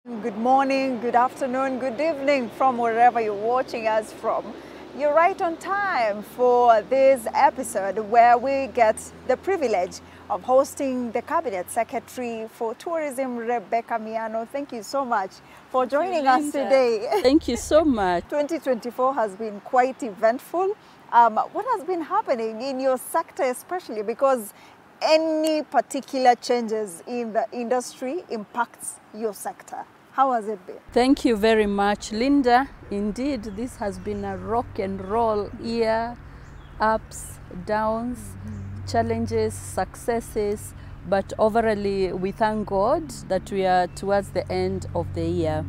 Good morning, good afternoon, good evening from wherever you're watching us from. You're right on time for this episode where we get the privilege of hosting the Cabinet Secretary for Tourism, Rebecca Miano. Thank you so much for joining us today. Thank you so much. 2024 has been quite eventful. What has been happening in your sector especially, because any particular changes in the industry impacts your sector? How has it been? Thank you very much, Linda. Indeed, this has been a rock and roll year, ups, downs, challenges, successes, but overall we thank God that we are towards the end of the year.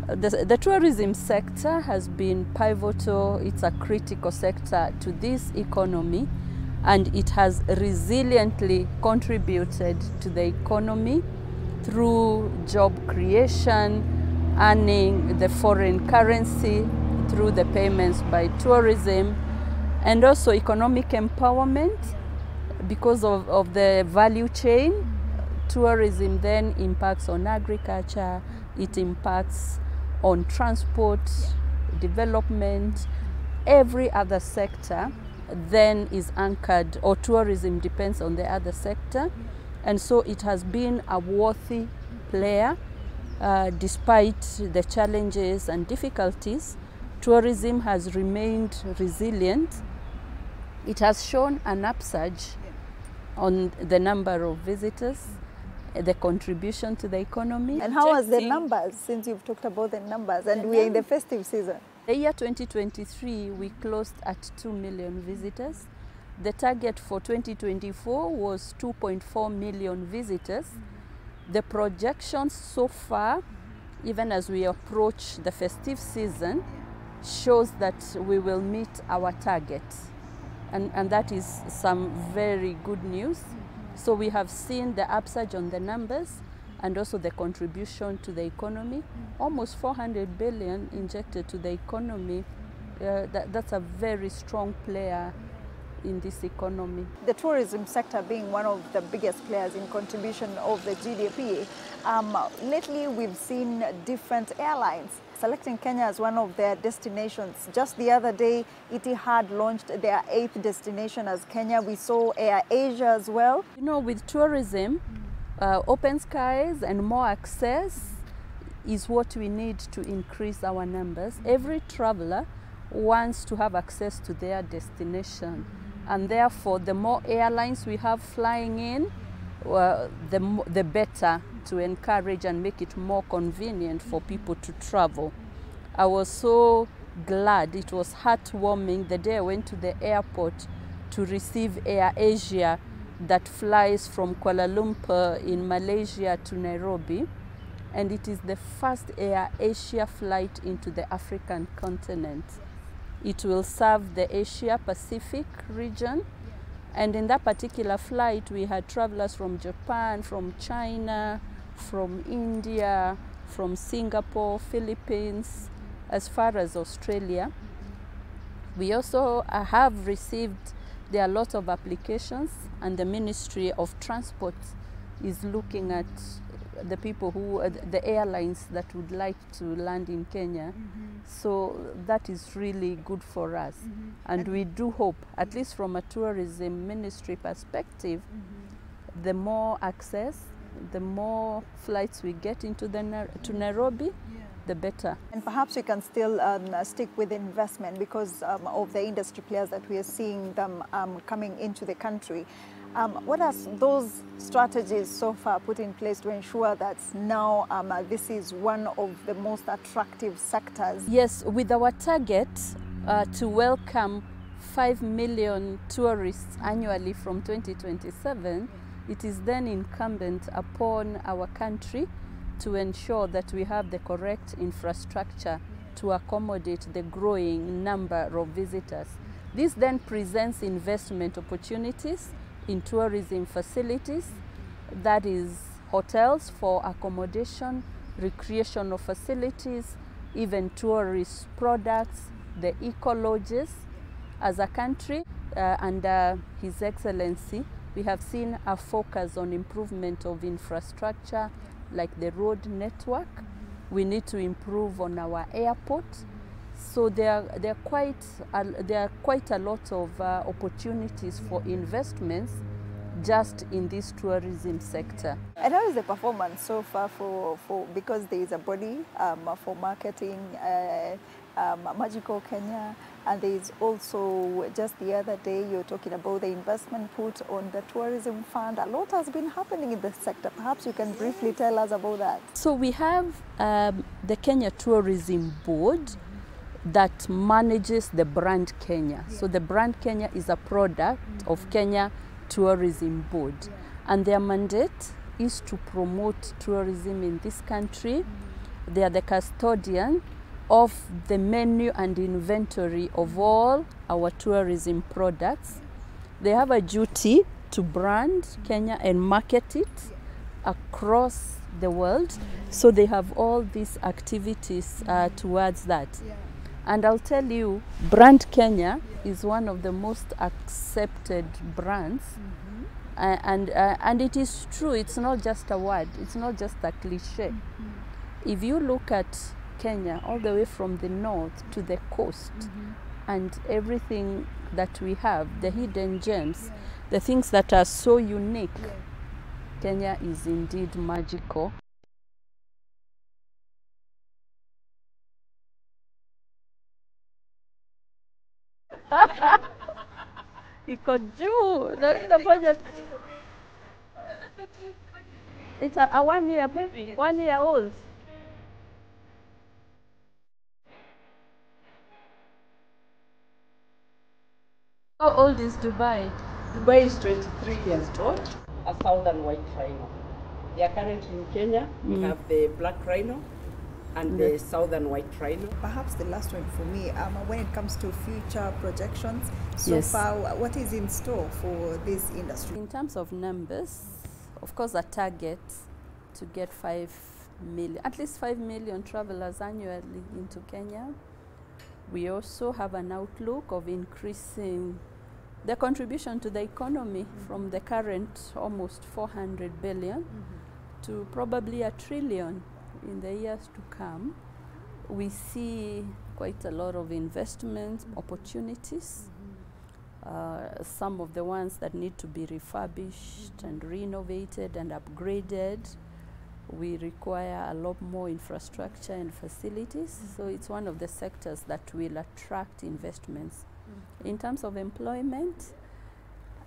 The tourism sector has been pivotal. It's a critical sector to this economy, and it has resiliently contributed to the economy through job creation, earning the foreign currency through the payments by tourism, and also economic empowerment because of the value chain. Tourism then impacts on agriculture, it impacts on transport, development. Every other sector then is anchored, or tourism depends on the other sector. And so it has been a worthy player despite the challenges and difficulties. Tourism has remained resilient. It has shown an upsurge on the number of visitors, the contribution to the economy. And how was the numbers, since you've talked about the numbers, and we are in the festive season? The year 2023, we closed at 2 million visitors. The target for 2024 was 2.4 million visitors. The projections so far, even as we approach the festive season, shows that we will meet our target. And that is some very good news. So we have seen the upsurge on the numbers and also the contribution to the economy. Almost 400 billion injected to the economy. That's a very strong player in this economy. The tourism sector being one of the biggest players in contribution of the GDP, lately we've seen different airlines selecting Kenya as one of their destinations. Just the other day, Etihad launched their 8th destination as Kenya. We saw Air Asia as well. You know, with tourism, open skies and more access is what we need to increase our numbers. Every traveler wants to have access to their destination. And therefore, the more airlines we have flying in, the better to encourage and make it more convenient for people to travel. I was so glad, it was heartwarming the day I went to the airport to receive Air Asia that flies from Kuala Lumpur in Malaysia to Nairobi. And it is the first Air Asia flight into the African continent. It will serve the Asia Pacific region. And in that particular flight, we had travelers from Japan, from China, from India, from Singapore, Philippines, as far as Australia. We also have received, there are a lot of applications, and the Ministry of Transport is looking at the people who, the airlines that would like to land in Kenya. So that is really good for us. And we do hope, at least from a tourism ministry perspective, the more access, the more flights we get into to Nairobi, the better. And perhaps we can still stick with investment because of the industry players that we are seeing them coming into the country. What are those strategies so far put in place to ensure that now this is one of the most attractive sectors? Yes, with our target to welcome 5 million tourists annually from 2027, it is then incumbent upon our country to ensure that we have the correct infrastructure to accommodate the growing number of visitors. This then presents investment opportunities in tourism facilities, that is hotels for accommodation, recreational facilities, even tourist products, the eco-lodges. As a country, under His Excellency, we have seen a focus on improvement of infrastructure, like the road network. We need to improve on our airport. So there are quite a lot of opportunities for investments just in this tourism sector. And how is the performance so far because there is a body for marketing Magical Kenya, and there is also, just the other day you're talking about the investment put on the tourism fund. A lot has been happening in this sector. Perhaps you can briefly tell us about that. So we have the Kenya Tourism Board that manages the brand Kenya. So the brand Kenya is a product of Kenya Tourism Board, and their mandate is to promote tourism in this country. They are the custodian of the menu and inventory of all our tourism products. They have a duty to brand Kenya and market it across the world. So they have all these activities towards that. And I'll tell you, brand Kenya is one of the most accepted brands. And it is true, it's not just a word, it's not just a cliche. If you look at Kenya all the way from the north to the coast, and everything that we have, the hidden gems, the things that are so unique, Kenya is indeed magical. Iko juu, it's a 1 year baby, 1 year old. How old is Dubai? Dubai is 23 years old, a southern white rhino. They are currently in Kenya. We have the black rhino and the southern white rhino. Perhaps the last one for me, when it comes to future projections, so far, what is in store for this industry? In terms of numbers, of course, a target to get 5 million, at least 5 million travelers annually into Kenya. We also have an outlook of increasing the contribution to the economy from the current almost 400 billion to probably 1 trillion in the years to come. We see quite a lot of investment opportunities. Some of the ones that need to be refurbished and renovated and upgraded. We require a lot more infrastructure and facilities, so it's one of the sectors that will attract investments. In terms of employment,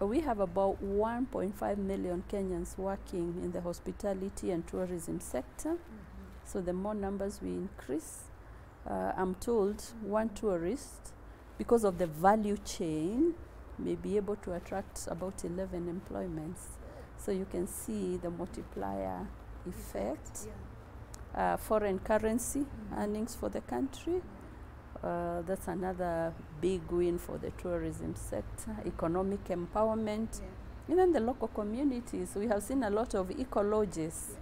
we have about 1.5 million Kenyans working in the hospitality and tourism sector. So the more numbers we increase, I'm told one tourist, because of the value chain, may be able to attract about 11 employments. So you can see the multiplier effect. Foreign currency earnings for the country. That's another big win for the tourism sector. Economic empowerment. Even the local communities. We have seen a lot of eco-lodges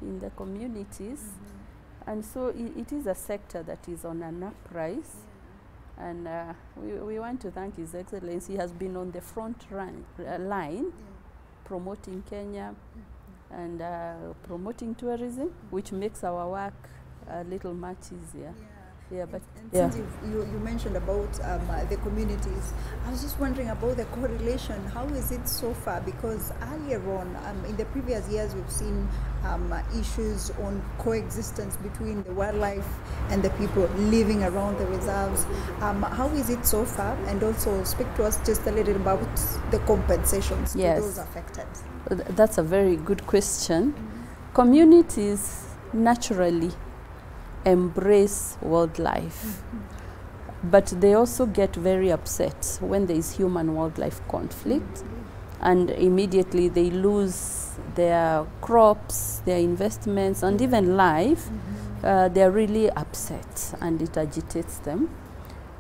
in the communities. And so it is a sector that is on an uprise. And we want to thank His Excellency. He has been on the front line promoting Kenya and promoting tourism, which makes our work a little much easier. Since you mentioned about the communities, I was just wondering about the correlation. How is it so far? Because earlier on, in the previous years, we've seen issues on coexistence between the wildlife and the people living around the reserves. How is it so far? And also speak to us just a little about the compensations to those affected. That's a very good question. Communities naturally embrace wildlife, but they also get very upset when there is human-wildlife conflict, and immediately they lose their crops, their investments, and even life. They're really upset, and it agitates them.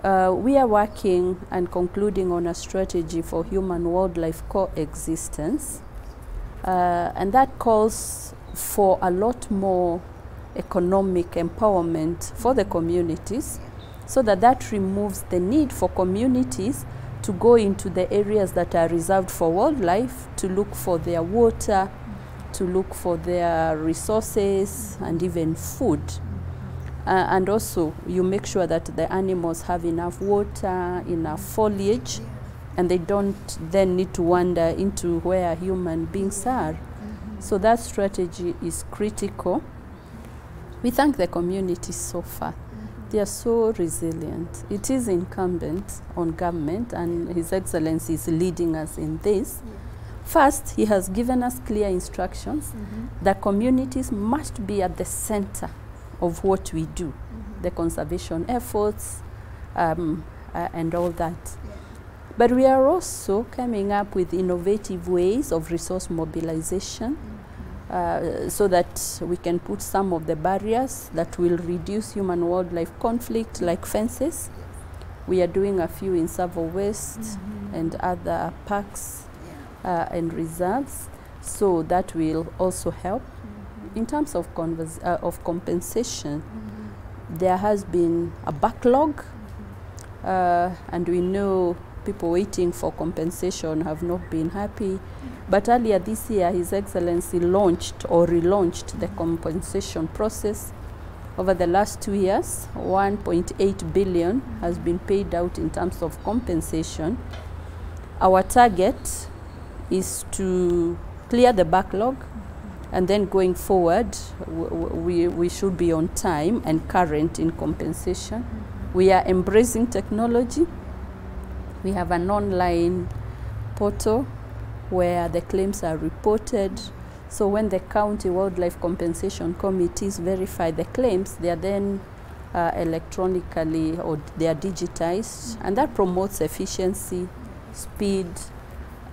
We are working and concluding on a strategy for human-wildlife coexistence, and that calls for a lot more economic empowerment for the communities, so that removes the need for communities to go into the areas that are reserved for wildlife to look for their water to look for their resources and even food. And also you make sure that the animals have enough water, enough foliage, and they don't then need to wander into where human beings are. So that strategy is critical. We thank the community so far. They are so resilient. It is incumbent on government, and His Excellency is leading us in this. First, he has given us clear instructions that communities must be at the center of what we do, the conservation efforts and all that. But we are also coming up with innovative ways of resource mobilization so that we can put some of the barriers that will reduce human-wildlife conflict, like fences. We are doing a few in Savo West and other parks and reserves, so that will also help. In terms of compensation, there has been a backlog, and we know people waiting for compensation have not been happy. But earlier this year, His Excellency launched or relaunched the compensation process. Over the last 2 years, 1.8 billion has been paid out in terms of compensation. Our target is to clear the backlog, and then going forward, we should be on time and current in compensation. We are embracing technology. We have an online portal where the claims are reported. So when the county wildlife compensation committees verify the claims, they are then electronically, or they are digitized, and that promotes efficiency, speed,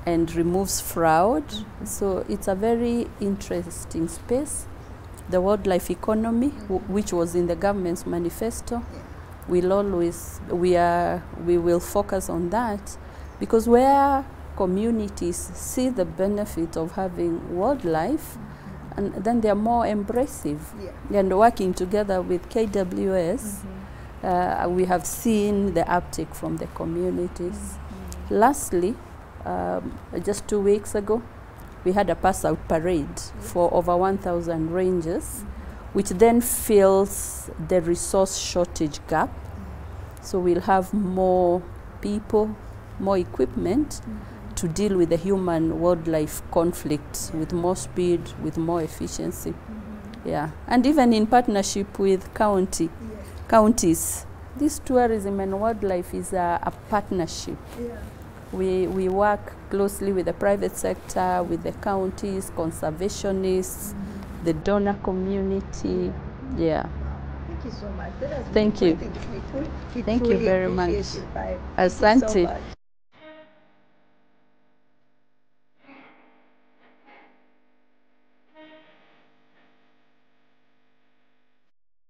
and removes fraud. So it's a very interesting space. The wildlife economy, which was in the government's manifesto, we will focus on that, because where communities see the benefit of having wildlife, and then they are more embracive. And working together with KWS, we have seen the uptake from the communities. Lastly, just 2 weeks ago, we had a pass-out parade for over 1,000 rangers, which then fills the resource shortage gap. So we'll have more people, more equipment to deal with the human-wildlife conflict with more speed, with more efficiency. Yeah, and even in partnership with counties. This tourism and wildlife is a partnership. We work closely with the private sector, with the counties, conservationists, the donor community. Yeah. Thank you so much. Thank you. Thank you very much. Asante.